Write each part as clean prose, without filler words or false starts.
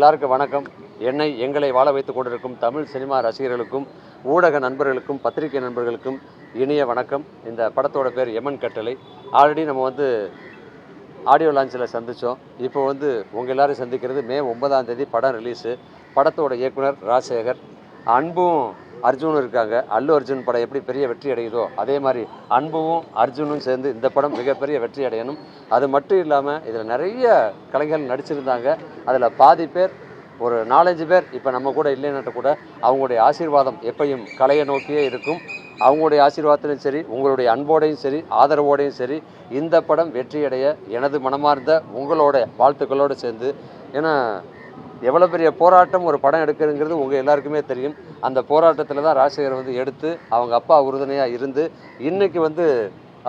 எல்லாருக்கும் வணக்கம். எங்களை வாழ வைத்துக் கொண்டிருக்கும் தமிழ் சினிமா ரசிகர்களுக்கும் ஊடக நண்பர்களுக்கும் பத்திரிகை நண்பர்களுக்கும் இனிய வணக்கம். இந்த படத்தோட பேர் எமன் கட்டளை. ஆல்ரெடி நம்ம ஆடியோ லான்ச்சில் சந்தித்தோம். இப்போ உங்கள் எல்லாரும் சந்திக்கிறது மே 9ஆம் தேதி படம் ரிலீஸு. படத்தோட இயக்குனர் ராஜசேகர். அன்பும் அர்ஜுனும் இருக்காங்க. அல்லு அர்ஜுன் படம் எப்படி பெரிய வெற்றி அடையுதோ அதே மாதிரி அன்பும் அர்ஜுனும் சேர்ந்து இந்த படம் மிகப்பெரிய வெற்றி அடையணும். அது மட்டும் இல்லாமல் இதில் நிறைய கலைஞர்கள் நடிச்சிருந்தாங்க. அதில் பாதி பேர், ஒரு 4-5 பேர் இப்போ நம்ம கூட இல்லைன்னா கூட அவங்களுடைய ஆசீர்வாதம் எப்பயும் கலையை நோக்கியே இருக்கும். அவங்களுடைய ஆசீர்வாதத்திலும் சரி, உங்களுடைய அன்போடையும் சரி, ஆதரவோடையும் சரி, இந்த படம் வெற்றியடைய எனது மனமார்ந்த உங்களோட வாழ்த்துக்களோடு சேர்ந்து, ஏன்னா எவ்வளோ பெரிய போராட்டம் ஒரு படம் எடுக்கிறதுங்கிறது உங்கள் எல்லாருக்குமே தெரியும். அந்த போராட்டத்தில் தான் ராஜசேகர் எடுத்து அவங்க அப்பா உறுதுணையாக இருந்து இன்றைக்கி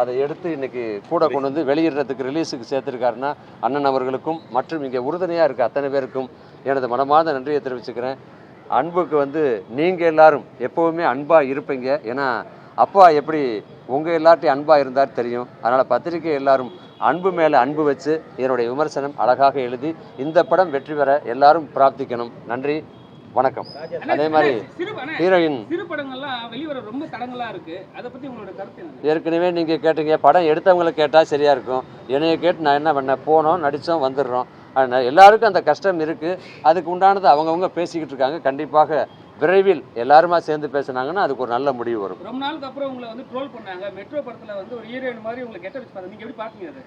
அதை எடுத்து இன்றைக்கி கூட கொண்டு வெளியிடுறதுக்கு ரிலீஸுக்கு சேர்த்துருக்காருன்னா அண்ணன் அவர்களுக்கும் மற்றும் இங்கே உறுதுணையாக இருக்க அத்தனை பேருக்கும் எனது மனமார்ந்த நன்றியை தெரிவிச்சுக்கிறேன். அன்புக்கு நீங்கள் எல்லாரும் எப்போவுமே அன்பாக இருப்பீங்க. ஏன்னா அப்பா எப்படி உங்கள் எல்லார்ட்டையும் அன்பாக இருந்தார் தெரியும். அதனால் பத்திரிகை எல்லாரும் அன்பு மேலே அன்பு வச்சு என்னுடைய விமர்சனம் அழகாக எழுதி இந்த படம் வெற்றி பெற எல்லாரும் பிரார்த்திக்கணும். நன்றி, வணக்கம். அதே மாதிரி ஹீரோயின் ஏற்கனவே நீங்கள் கேட்டீங்க, படம் எடுத்தவங்களை கேட்டால் சரியாக இருக்கும். என்னைய கேட்டு நான் என்ன பண்ணேன், போனோம், நடித்தோம், வந்துடுறோம். எல்லாருக்கும் அந்த கஷ்டம் இருக்குது. அதுக்கு உண்டானது அவங்கவுங்க பேசிக்கிட்டு இருக்காங்க. கண்டிப்பாக விரைவில் எல்லாருமா சேர்ந்து பேசினாங்கன்னா அதுக்கு ஒரு நல்ல முடிவு வரும். ரொம்ப நாளுக்கு அப்புறம் உங்களை ட்ரோல் பண்ணாங்க. மெட்ரோ படத்தில் ஒரு ஹீரோயின் மாதிரி உங்களை கெட்ட வச்சு நீங்கள் எப்படி பார்க்குறீங்க? அது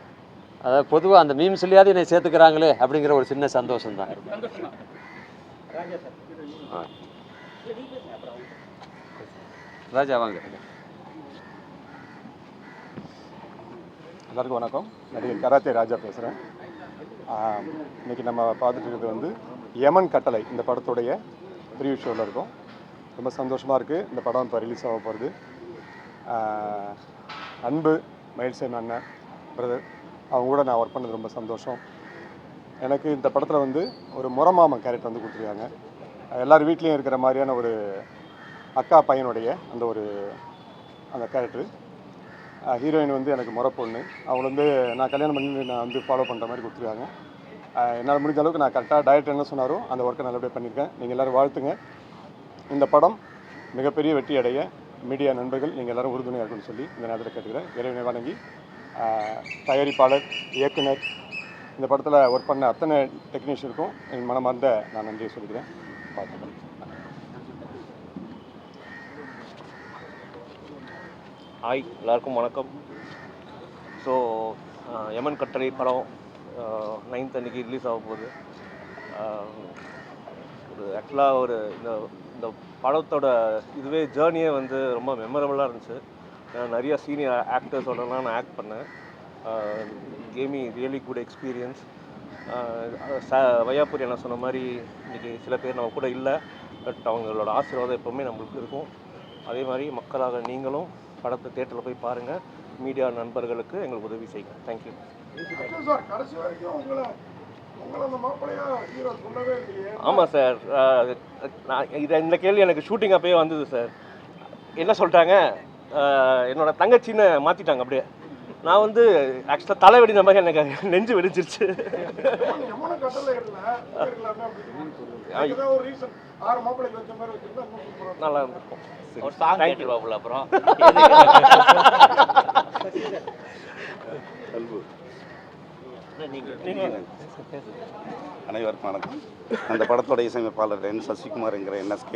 அதாவது பொதுவாக அந்த மீம்ஸ்லையாவது என்னை சேர்த்துக்கிறாங்களே அப்படிங்கிற ஒரு சின்ன சந்தோஷம் தான். ராஜா வாங்க. எல்லாருக்கும் வணக்கம். நடிகர் கராத்தே ராஜா பேசுகிறேன். இன்றைக்கி நம்ம பார்த்துட்டு இருக்கிறது யமன் கட்டளை, இந்த படத்துடைய ப்ரீவியூ ஷோவில் இருக்கும். ரொம்ப சந்தோஷமாக இருக்குது. இந்த படம் இப்போ ரிலீஸ் ஆக போகிறது. அன்பு மயில்சேன் அண்ணன் பிரதர் அவங்க கூட நான் ஒர்க் பண்ணது ரொம்ப சந்தோஷம். எனக்கு இந்த படத்தில் ஒரு முறமாமன் கேரக்டர் கொடுத்துருக்காங்க. எல்லார் வீட்லேயும் இருக்கிற மாதிரியான ஒரு அக்கா பையனுடைய அந்த கேரக்டரு. ஹீரோயின் எனக்கு முறை பொண்ணு. அவங்க நான் கல்யாணம் பண்ணி நான் ஃபாலோ பண்ணுற மாதிரி கொடுத்துருக்காங்க. என்னால் முடிஞ்ச அளவுக்கு நான் கரெக்டாக டைரக்டர் என்ன சொன்னாரோ அந்த ஒர்க்கை நல்லபடியாக பண்ணியிருக்கேன். நீங்கள் எல்லோரும் வாழ்த்துங்க. இந்த படம் மிகப்பெரிய வெற்றி அடைய மீடியா நண்பர்கள் நீங்கள் எல்லோரும் உறுதுணையாக இருக்குன்னு சொல்லி இந்த நேரத்தில் கேட்டுக்கிறேன். இறைவனை வணங்கி தயாரிப்பாளர், இயக்குனர், இந்த படத்தில் ஒர்க் பண்ண அத்தனை டெக்னீஷியனுக்கும் என் மனமார்ந்த நான் நன்றியை சொல்லிக்கிறேன். பார்த்துக்கிறேன். ஹாய், எல்லாருக்கும் வணக்கம். ஸோ யமன் கட்டளை படம் 9th அன்றைக்கி ரிலீஸ் ஆக போகுது. ஆக்சுவலாக இந்த படத்தோட இதுவே ஜேர்னியே ரொம்ப மெமரபுளாக இருந்துச்சு. நிறைய சீனியர் ஆக்டர்ஸோடலாம் நான் ஆக்ட் பண்ணேன். Game me really good experience. Vaiyapuri என்ன சொன்ன மாதிரி இன்றைக்கி சில பேர் நம்ம கூட இல்லை, பட் அவங்களோட ஆசீர்வாதம் எப்போவுமே நம்மளுக்கு இருக்கும். அதே மாதிரி மக்களாக நீங்களும் படத்தை தேட்டரில் போய் பாருங்கள். மீடியா நண்பர்களுக்கு எங்களுக்கு உதவி செய்யுங்க. தேங்க்யூ. ஆமாம் சார், இந்த கேள்வி எனக்கு ஷூட்டிங் அப்பயே வந்தது சார். என்ன சொல்லிட்டாங்க, என்னோட தங்கச்சின்னு மாற்றிட்டாங்க. அப்படியே நான் ஆக்சுவலாக தலை வெடிந்த மாதிரி எனக்கு நெஞ்சு வெடிச்சிருச்சு. நல்லா இருந்திருக்கும். அப்புறம் அனைவருக்கும் வணக்கம். அந்த படத்தோட இசையமைப்பாளர் சசிகுமார்ங்கிற NSK.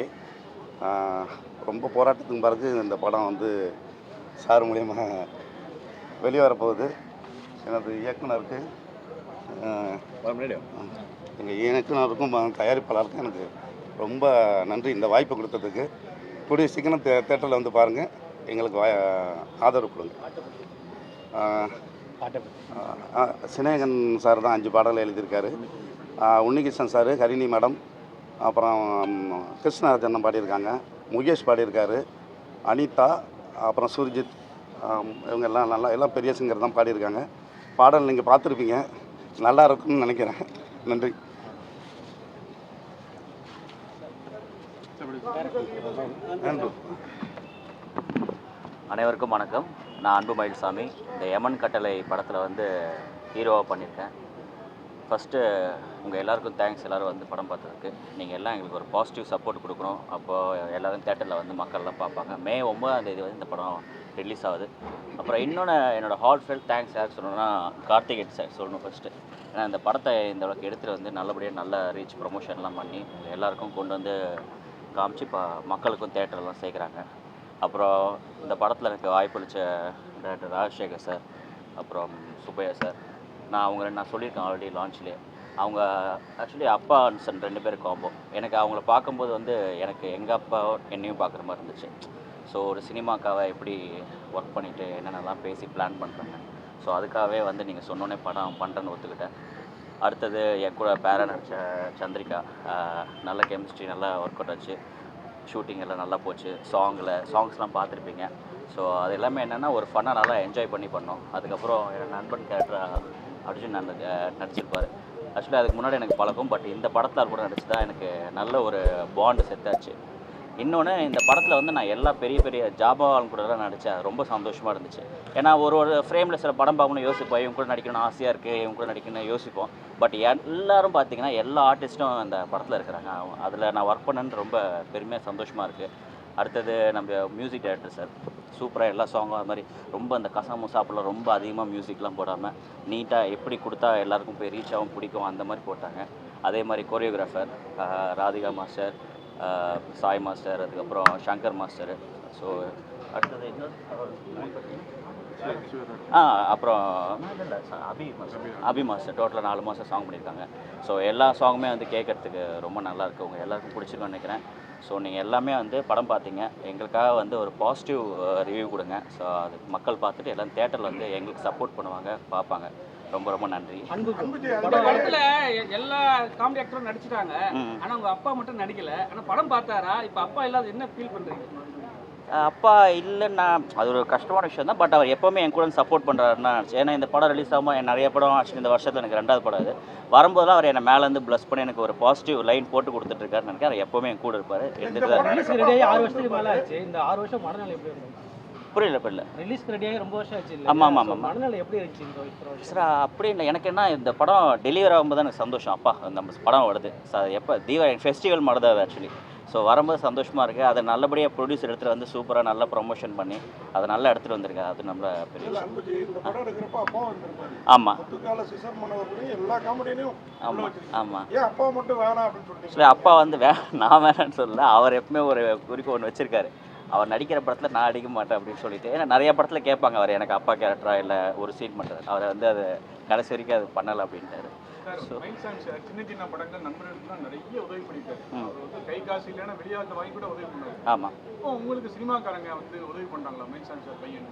ரொம்ப போராட்டத்துக்கு பிறகு இந்த படம் சார் மூலியமாக வெளியே வரப்போகுது. எனது இயக்குனருக்கு, எங்கள் இயக்குனருக்கும் தயாரிப்பாளருக்கும் எனக்கு ரொம்ப நன்றி இந்த வாய்ப்பு கொடுத்ததுக்கு. கூடிய சீக்கிரம் தேட்டரில் பாருங்கள், எங்களுக்கு ஆதரவு கொடுங்க. சினேகன் சார் தான் 5 பாடல்கள் எழுதியிருக்காரு. உன்னிகிருஷ்ணன் சார், ஹரிணி மேடம், அப்புறம் கிருஷ்ணராஜன் பாடியிருக்காங்க, முகேஷ் பாடியிருக்காரு, அனிதா, அப்புறம் சுர்ஜித், இவங்க எல்லாம் பெரிய சிங்கர் தான் பாடியிருக்காங்க. பாடல் நீங்கள் பார்த்துருப்பீங்க, நல்லா இருக்கும்னு நினைக்கிறேன். நன்றி. அனைவருக்கும் வணக்கம். நான் அன்பு மயில்சாமி. இந்த யமன் கட்டளை படத்தில் ஹீரோவாக பண்ணியிருக்கேன். ஃபஸ்ட்டு உங்கள் எல்லாருக்கும் தேங்க்ஸ். எல்லோரும் வந்து படம் பார்த்ததுக்கு. நீங்கள் எல்லாம் எங்களுக்கு ஒரு பாசிட்டிவ் சப்போர்ட் கொடுக்கணும். அப்போது எல்லோரும் தேட்டரில் வந்து மக்கள்லாம் பார்ப்பாங்க. மே 9ஆம் தேதி வந்து இந்த படம் ரிலீஸ் ஆகுது. அப்புறம் இன்னொன்று என்னோடய ஹார்ட் ஃபெல் தேங்க்ஸ் யாருக்கு சொல்லணும்னா கார்த்திகேயன் சார் சொல்லணும் ஃபஸ்ட்டு. ஏன்னா இந்த படத்தை இந்த அளவுக்கு எடுத்துகிட்டு வந்து நல்லபடியாக நல்ல ரீச் ப்ரொமோஷன்லாம் பண்ணி எல்லாருக்கும் கொண்டு வந்து காமிச்சு இப்போ மக்களுக்கும் தேட்டர்லாம் சேர்க்குறாங்க. அப்புறம் இந்த படத்தில் எனக்கு வாய்ப்பளித்த டைரக்டர் ராஜசேகர் சார், அப்புறம் சுப்பையா சார், நான் சொல்லியிருக்கேன் ஆல்ரெடி லான்ச்லேயே. அவங்க ஆக்சுவலி அப்பா அண்ட் சன் 2 பேர் காம்போ. எனக்கு அவங்கள பார்க்கும்போது வந்து எனக்கு எங்கள் அப்பா என்னையும் பார்க்குற மாதிரி இருந்துச்சு. ஸோ ஒரு சினிமாக்காக எப்படி ஒர்க் பண்ணிவிட்டு என்னென்னலாம் பேசி பிளான் பண்ணுறாங்க. ஸோ அதுக்காகவே வந்து நீங்கள் சொன்னோன்னே படம் பண்ணுறேன்னு ஒத்துக்கிட்டேன். அடுத்தது என் கூட பேரா நடித்த சந்திரிகா, நல்ல கெமிஸ்ட்ரி, நல்லா ஒர்க் அவுட் ஆச்சு. ஷூட்டிங் எல்லாம் நல்லா போச்சு. சாங்ஸ்லாம் பார்த்துருப்பீங்க. ஸோ அது எல்லாமே என்னென்னா ஒரு ஃபன்னாக நல்லா என்ஜாய் பண்ணி பண்ணோம். அதுக்கப்புறம் என் நண்பன் கேரக்டர் அர்ஜுன் நடிச்சிருப்பார். ஆக்சுவலி அதுக்கு முன்னாடி எனக்கு பழக்கம். பட் இந்த படத்தில் கூட நடிச்சு தான் எனக்கு நல்ல ஒரு பாண்டு செட்டாச்சு. இன்னொன்று இந்த படத்தில் வந்து நான் எல்லா பெரிய பெரிய ஜாபாவாலும் கூடலாம் நடித்தேன். ரொம்ப சந்தோஷமாக இருந்துச்சு. ஏன்னா ஒரு ஃப்ரேமில் சில படம் பார்க்கணும்னு யோசிப்போம். இவங்க கூட நடிக்கணும்னு ஆசையாக இருக்குது, இவங்க கூட நடிக்கணும்னு யோசிப்போம். பட் எல்லோரும் பார்த்தீங்கன்னா எல்லா ஆர்டிஸ்ட்டும் அந்த படத்தில் இருக்கிறாங்க. அதில் நான் ஒர்க் பண்ணேன்னு ரொம்ப பெருமையாக சந்தோஷமாக இருக்குது. அடுத்தது நம்ம மியூசிக் டைரக்டர் சார் சூப்பராக எல்லா சாங்கும் அது மாதிரி ரொம்ப அந்த கசமுசாப்பெல்லாம் ரொம்ப அதிகமாக மியூசிக்லாம் போடாமல் நீட்டாக எப்படி கொடுத்தா எல்லாருக்கும் போய் ரீச் ஆகும் பிடிக்கும் அந்த மாதிரி போட்டாங்க. அதே மாதிரி choreographer Radhika master, Sai master, அதுக்கப்புறம் சங்கர் மாஸ்டர். ஸோ அடுத்தது அப்புறம் அபி மாஸ்டர் டோட்டலாக 4 மாதம் சாங் பண்ணியிருக்காங்க. ஸோ எல்லா சாங்குமே வந்து கேட்குறதுக்கு ரொம்ப நல்லாயிருக்கு. உங்கள் எல்லாருக்கும் பிடிச்சிருக்குன்னு நினைக்கிறேன். ஸோ நீங்கள் எல்லாமே வந்து படம் பார்த்தீங்க, எங்களுக்காக வந்து ஒரு பாசிட்டிவ் ரிவ்யூ கொடுங்க. ஸோ அது மக்கள் பார்த்துட்டு எல்லாம் தேட்டரில் வந்து எங்களுக்கு சப்போர்ட் பண்ணுவாங்க, பார்ப்பாங்க. ரொம்ப ரொம்ப நன்றி. படத்துல எல்லா காமெடி ஆக்டரும் நடிச்சிட்டாங்க. ஆனா உங்க அப்பா மட்டும் நடிக்கல. ஆனா படம் பார்த்தாரா? இப்ப அப்பா இல்லாத என்ன ஃபீல் பண்றீங்க? அப்பா இல்லைன்னா அது ஒரு கஷ்டமான விஷயம் தான். பட் அவர் எப்போவுமே என் கூட சப்போர்ட் பண்ணுறாருன்னா, ஏன்னா இந்த படம் ரிலீஸ் ஆகும்போது நிறைய படம் ஆக்சுவலி இந்த வருஷத்தில் எனக்கு 2வது படம் அது வரும்போதெல்லாம் அவர் என்னை மேலேருந்து ப்ளஸ் பண்ணி எனக்கு ஒரு பாசிட்டிவ் லைன் போட்டு கொடுத்துட்ருக்காருன்னு நினைக்கிறேன். அவர் எப்போவுமே என் கூட இருப்பார். எடுத்துகிட்டு ரெடியாகி 6 வருஷத்துக்கு மேலே ஆச்சு. இந்த 6 வருஷம் மனநிலை எப்படி இருந்துச்சு? புரியல ரிலீஸ்க்கு ரெடியாகி ரொம்ப வருஷம் ஆச்சு. ஆமாம் மனநிலை எப்படி இருந்துச்சு? சார் அப்படி இல்லை, எனக்கு என்ன இந்த படம் டெலிவரி ஆகும்போது எனக்கு சந்தோஷம். அப்பா நம்ம படம் வருது சார், எப்போ தீபாவளி ஃபெஸ்டிவல் மாதிரி தான் அது ஆக்சுவலி. ஸோ வரும்போது சந்தோஷமாக இருக்குது. அதை நல்லபடியாக ப்ரொடியூசர் எடுத்துகிட்டு வந்து சூப்பராக நல்லா ப்ரொமோஷன் பண்ணி அதை நல்லா எடுத்துகிட்டு வந்திருக்கேன். அது நம்மள பெரிய விஷயம். ஆமாம் ஆமாம் இல்லை, அப்பா வந்து நான் வேணான்னு சொல்லல. அவர் எப்பவுமே ஒரு குறிக்கோள் ஒன்று வச்சுருக்காரு. அவர் நடிக்கிற படத்தில் நான் அடிக்க மாட்டேன் அப்படின்னு சொல்லிட்டு. ஏன்னா நிறைய படத்தில் கேட்பாங்க அவர் எனக்கு அப்பா கேரக்டரா இல்லை ஒரு சீன் பண்ணுறது. அவரை வந்து அது கடைசி வரைக்கும் அது பண்ணலை அப்படின்ட்டாரு. சின்ன சின்ன படங்கள் நண்பர்களுக்குலாம் நிறைய உதவி பண்ணிட்டாரு. அவர் வந்து கை காசு இல்லைன்னா வெளியாத வாங்கி கூட உதவி பண்ணாரு. ஆமாம். இப்போ உங்களுக்கு சினிமாக்காரங்க வந்து உதவி பண்ணுறாங்களா மைல்சான் சார் பையன்?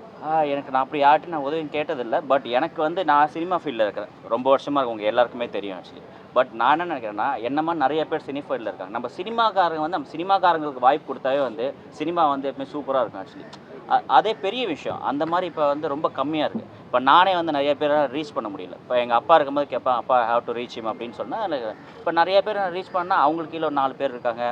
எனக்கு நான் அப்படி யார்ட்டு நான் உதவி கேட்டதில்லை. பட் எனக்கு வந்து நான் சினிமா ஃபீல்டில் இருக்கிறேன் ரொம்ப வருஷமாக இருக்கு. உங்கள் எல்லாருக்குமே தெரியும் ஆக்சுவலி. பட் நான் என்ன நினைக்கிறேன்னா, என்ன மாதிரி நிறைய பேர் சினி ஃபீல்டில் இருக்காங்க. நம்ம சினிமாக்காரங்க வந்து நம்ம சினிமாக்காரங்களுக்கு வாய்ப்பு கொடுத்தாவே வந்து சினிமா வந்து எப்பவுமே சூப்பராக இருக்கும் ஆக்சுவலி. அதே பெரிய விஷயம். அந்த மாதிரி இப்போ வந்து ரொம்ப கம்மியாக இருக்குது. இப்போ நானே வந்து நிறைய பேரை ரீச் பண்ண முடியல. இப்போ எங்கள் அப்பா இருக்கும்போது கேட்பேன், அப்பா ஹேவ் டு ரீச் ஹிம் அப்படின்னு சொன்னால். இப்போ நிறைய பேர் ரீச் பண்ணால் அவங்களுக்கு கீழே 4 பேர் இருக்காங்க.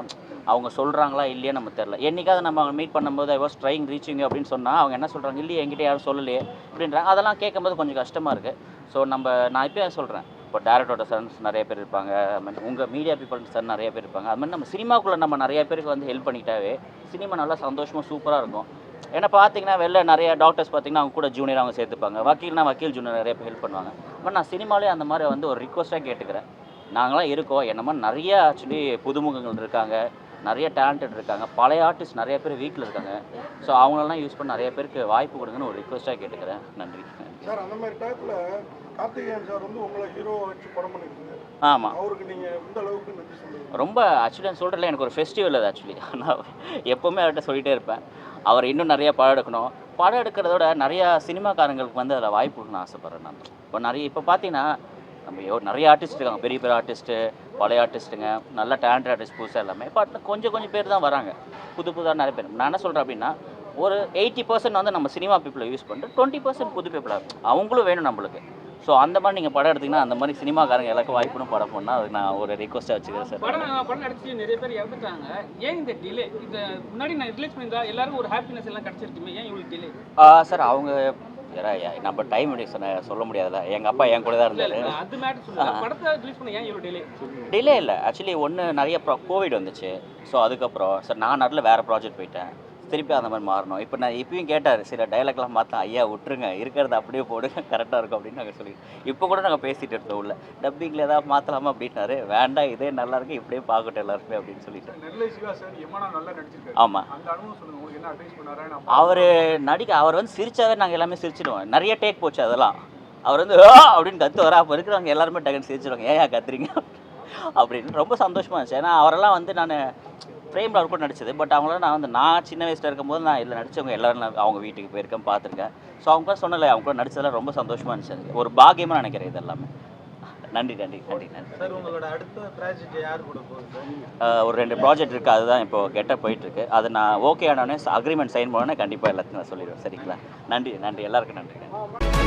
அவங்க சொல்கிறாங்களா இல்லையா நம்ம தெரில. என்றைக்காவது நம்ம அவங்க மீட் பண்ணும்போது ஐ வாஸ் ட்ரைங் ரீச்சிங் அப்படின்னு சொன்னால் அவங்க என்ன சொல்கிறாங்க, இல்லையே என்கிட்ட யாரும் சொல்லலையே அப்படின்றாங்க. அதெல்லாம் கேட்கும்போது கொஞ்சம் கஷ்டமாக இருக்குது. ஸோ நான் இப்போ சொல்கிறேன், இப்போ டேரக்டரோட சன்ஸ் நிறைய பேர் இருப்பாங்க, உங்கள் மீடியா பீப்புள் சன் நிறைய பேர் இருப்பாங்க. அது மாதிரி நம்ம சினிமாக்குள்ளே நம்ம நிறைய பேருக்கு வந்து ஹெல்ப் பண்ணிட்டாவே சினிமா நல்லா சந்தோஷமாக சூப்பராக இருக்கும். ஏன்னா பார்த்தீங்கன்னா வெளில நிறைய டாக்டர்ஸ் பார்த்தீங்கன்னா அவங்க கூட ஜூனியர் அவங்க சேர்த்துப்பாங்க. வக்கீல் ஜூனியர் நிறைய பேர் ஹெல்ப் பண்ணுவாங்க. பட் நான் சினிமாலே அந்த மாதிரி வந்து ஒரு ரிக்வஸ்ட்டாக கேட்டுக்கிறேன். நாங்களாம் இருக்கோம், என்ன மாதிரி நிறைய ஆக்சுவலி புதுமுகங்கள் இருக்காங்க, நிறைய டேலண்டட் இருக்காங்க, பழைய ஆர்டிஸ்ட் நிறைய பேர் வீட்டில் இருக்காங்க. ஸோ அவங்களெல்லாம் யூஸ் பண்ணி நிறைய பேருக்கு வாய்ப்பு கொடுங்கன்னு ஒரு ரிக்வஸ்ட்டாக கேட்டுக்கிறேன். நன்றி சார். அந்த மாதிரி டைத்தில் கார்த்திகேயன் சார் வந்து உங்களை ஹீரோ வச்சு படம் பண்ணியிருக்கீங்க. ஆமாம். அவருக்கு நீங்கள் எந்த அளவுக்கு நன்றி சொல்லுங்கள்? ரொம்ப ஆக்சுவலி நான் சொல்கிறேன், எனக்கு ஒரு ஃபெஸ்டிவல் அது ஆக்சுவலி. நான் எப்போவுமே அவர்கிட்ட சொல்லிகிட்டே இருப்பேன், அவர் இன்னும் நிறைய படம் எடுக்கணும். படம் எடுக்கிறதோட நிறையா சினிமாக்காரங்களுக்கு வந்து அதில் வாய்ப்பு கொடுக்கணும்னு ஆசைப்பட்றேன் நான். இப்போ பார்த்தீங்கன்னா நம்ம நிறைய ஆர்டிஸ்ட் இருக்காங்க, பெரிய பெரிய ஆர்டிஸ்ட்டு, பழைய ஆர்டிஸ்ட்டுங்க, நல்ல டேலண்டட் ஆர்டிஸ்ட் புதுசாக எல்லாமே. பட் கொஞ்சம் பேர் தான் வராங்க, புதுசாக நிறைய பேர். நான் என்ன சொல்கிறேன் அப்படின்னா, ஒரு 80% வந்து நம்ம சினிமா பீப்புளை யூஸ் பண்ணிட்டு 20% புது பீப்புளாக அவங்களும் வேணும் நம்மளுக்கு. ஸோ அந்த மாதிரி நீங்கள் படம் எடுத்திங்கன்னா அந்த மாதிரி சினிமாக்காரங்க எல்லாருக்கும் வாய்ப்புன்னு படம் பண்ணால் அது நான் ஒரு ரிக்வஸ்ட்டாக வச்சுக்கிறேன் சார். படம் நடிச்சு நிறைய பேர் இறந்துட்டாங்க. ஏன் இந்த டிலே? இது முன்னாடி நான் ரிலீஸ் பண்ணியிருந்தா எல்லாருக்கும் ஒரு ஹாப்பினஸ் எல்லாம் கிடச்சிருக்குமே, ஏன் இவ்வளோ டிலே? சார் அவங்க ஏன்னா நம்ம டைம் சொல்ல முடியாதுல்ல. எங்கள் அப்பா என் கூட தான் இல்ல இருந்தார். இல்ல அது மேட்டர் சொல்லுங்க. படத்தை ரிலீஸ் பண்ண ஏன் இவ்வளோ டிலே? டிலே இல்லை, ஆக்சுவலி ஒன்று நிறைய கோவிட் வந்துச்சு. ஸோ அதுக்கப்புறம் சார் நான் நடுவில் வேறு ப்ராஜெக்ட் போயிட்டேன். திருப்பி அந்த மாதிரி மாறணும். இப்போ நான் இப்பயும் கேட்டார், சில டைலாக்லாம் மாற்றேன். ஐயா விட்டுருங்க, இருக்கிறத அப்படியே போடுங்க, கரெக்டாக இருக்கும் அப்படின்னு நாங்கள் சொல்லிட்டோம். இப்போ கூட நாங்கள் பேசிகிட்டு இருந்தோம் உள்ள டப்பிங்கில் ஏதாவது மாற்றலாமா அப்படின்னாரு. வேண்டாம், இதே நல்லா இருக்கு, இப்படியே பார்க்கட்டும் எல்லாருமே அப்படின்னு சொல்லிட்டு. நெல்லை சிவா சார் யமனா நல்லா நடிச்சிருக்காரு. ஆமாம், அந்த அனுபவம் சொல்லுங்க, உங்களுக்கு என்ன அட்வைஸ் பண்ணாரா? அவர் வந்து சிரிச்சாவே நாங்கள் எல்லாமே சிரிச்சிடுவோம். நிறைய டேக் போச்சு அதெல்லாம். அவர் வந்து அப்படின்னு கத்துவார். அப்போ இருக்கிறவங்க எல்லாருமே டக்குன்னு சிரிச்சிடுவாங்க, ஏன் கத்துறீங்க அப்படின்னு. ரொம்ப சந்தோஷமாக இருந்துச்சு. ஏன்னா அவரெல்லாம் வந்து நான் ஃப்ரேமில் அவர் கூட நடிச்சது. பட் அவங்களாம் நான் சின்ன வயசில் இருக்கும்போது நான் இதில் நடித்தவங்க எல்லோரும் அவங்க வீட்டுக்கு போயிருக்கேன், பார்த்துருக்கேன். ஸோ அவங்க கூட சொன்னல, அவங்க கூட நடிச்சதெல்லாம் ரொம்ப சந்தோஷமாக இருந்துச்சு. ஒரு பாக்கியமாக நினைக்கிறேன் இது எல்லாமே. நன்றி நன்றி நன்றி நன்றி சார். உங்களோட அடுத்த ப்ராஜெக்ட் யார் கூட போகுது? ஒரு 2 ப்ராஜெக்ட் இருக்குது, அதுதான் இப்போது கெட்ட போயிட்டுருக்கு. அது நான் ஓகே ஆனோடனே அக்ரிமெண்ட் சைன் பண்ணோன்னே கண்டிப்பாக எல்லாத்தையும் நான் சொல்லிடுவேன். சரிங்களா? நன்றி நன்றி, எல்லாருக்கும் நன்றி.